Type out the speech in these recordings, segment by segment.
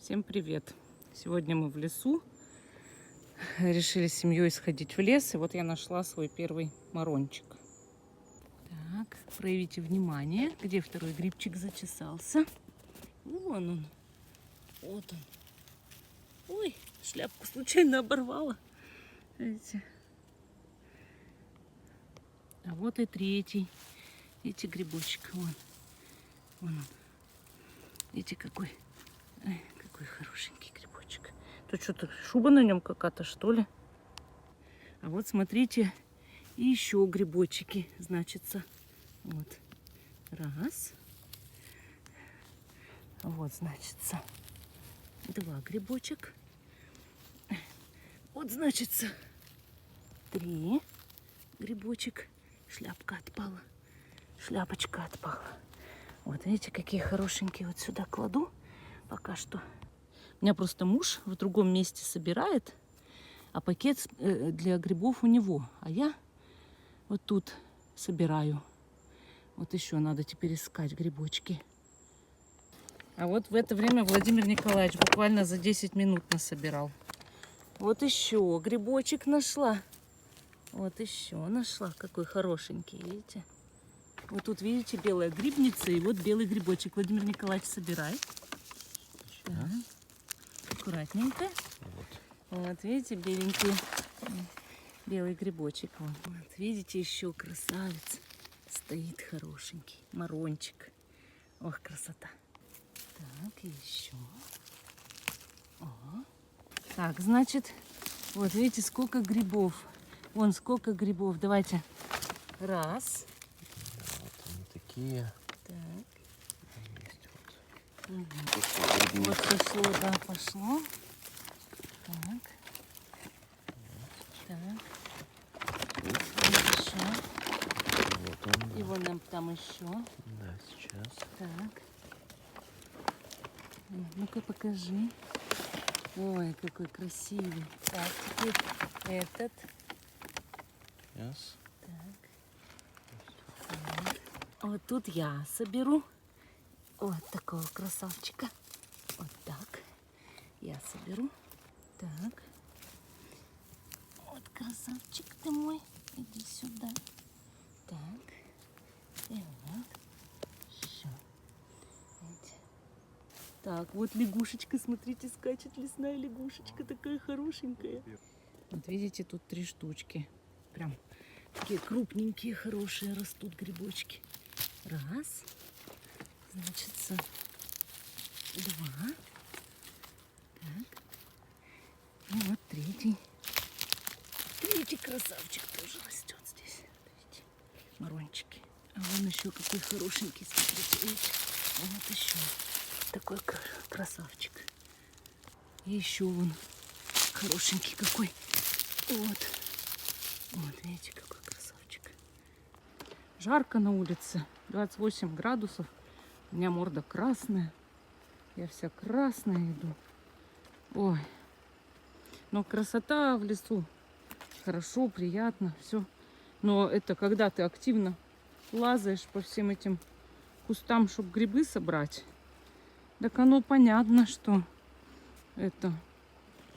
Всем привет! Сегодня мы в лесу. Решили с семьей сходить в лес. И вот я нашла свой первый марончик. Так, проявите внимание, где второй грибчик зачесался. Вон он. Вот он. Ой, шляпку случайно оборвала. Видите? А вот и третий. Видите, грибочек. Вон. Вон он. Видите, какой. Ай, какой хорошенький грибочек. Тут что-то шуба на нем какая-то, что ли? А вот смотрите, и еще грибочки, значится. Вот. Раз. Вот, значится. Два грибочек. Вот, значится. Три грибочек. Шляпка отпала. Шляпочка отпала. Вот, видите, какие хорошенькие. Вот сюда кладу пока что. У меня просто муж в другом месте собирает, а пакет для грибов у него. А я вот тут собираю. Вот еще надо теперь искать грибочки. А вот в это время Владимир Николаевич буквально за 10 минут насобирал. Вот еще грибочек нашла. Вот еще нашла. Какой хорошенький, видите? Вот тут, видите, белая грибница. И вот белый грибочек Владимир Николаевич собирает. Так. Аккуратненько. Вот, видите, беленький белый грибочек. Вот, видите, еще красавец стоит хорошенький. Марончик. Ох, красота. Так, и еще. О. Так, значит, вот видите, сколько грибов. Вон сколько грибов. Давайте. Раз. Вот они такие. Так. Есть вот. Угу. Вот пошло, да, пошло. Так. Так. Еще. Вот он. И вон там еще. Да, сейчас. Так. Ну-ка покажи. Ой, какой красивый. Так, теперь этот. Сейчас. Так. Так. Вот тут я соберу вот такого красавчика. Вот так. Я соберу. Так. Вот красавчик ты мой. Иди сюда. Так. И вот. Все. Видите? Так, вот лягушечка, смотрите, скачет лесная лягушечка, такая хорошенькая. Вот видите, тут 3 штучки. Прям такие крупненькие, хорошие растут грибочки. Раз. Значится, 2. Так. И вот третий. Третий красавчик тоже растет здесь. Видите? Марончики. А вон еще какой хорошенький, смотрите, видите? Вот еще такой красавчик. И еще вон хорошенький какой. Вот. Вот, видите, какой красавчик. Жарко на улице. 28 градусов. У меня морда красная. Я вся красная иду. Ой. Но красота в лесу. Хорошо, приятно, все. Но это когда ты активно лазаешь по всем этим кустам, чтобы грибы собрать. Так оно понятно, что это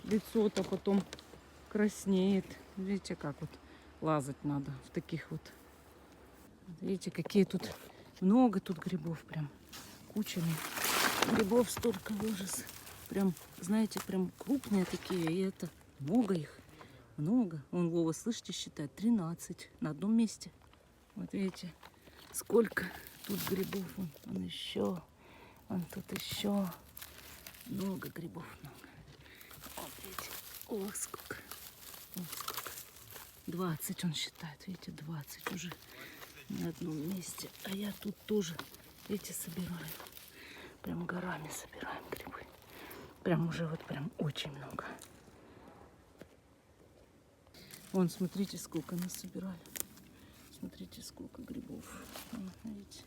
лицо-то потом краснеет. Видите, как вот лазать надо в таких вот. Видите, какие тут много тут грибов прям. Кучами. Грибов столько, ужас. Прям, знаете, прям крупные такие. И это много их. Много. Вон Вова, слышите, считает 13 на одном месте. Вот видите, сколько тут грибов. Вон еще. Вон тут еще. Много грибов, много. Вот видите. Ох, сколько. Вот сколько. 20 он считает. Видите, 20 уже на одном месте. А я тут тоже, видите, собираю. Прям горами собираем грибы. Прям уже вот прям очень много. Вон, смотрите, сколько нас собирали. Смотрите, сколько грибов. Вон, видите.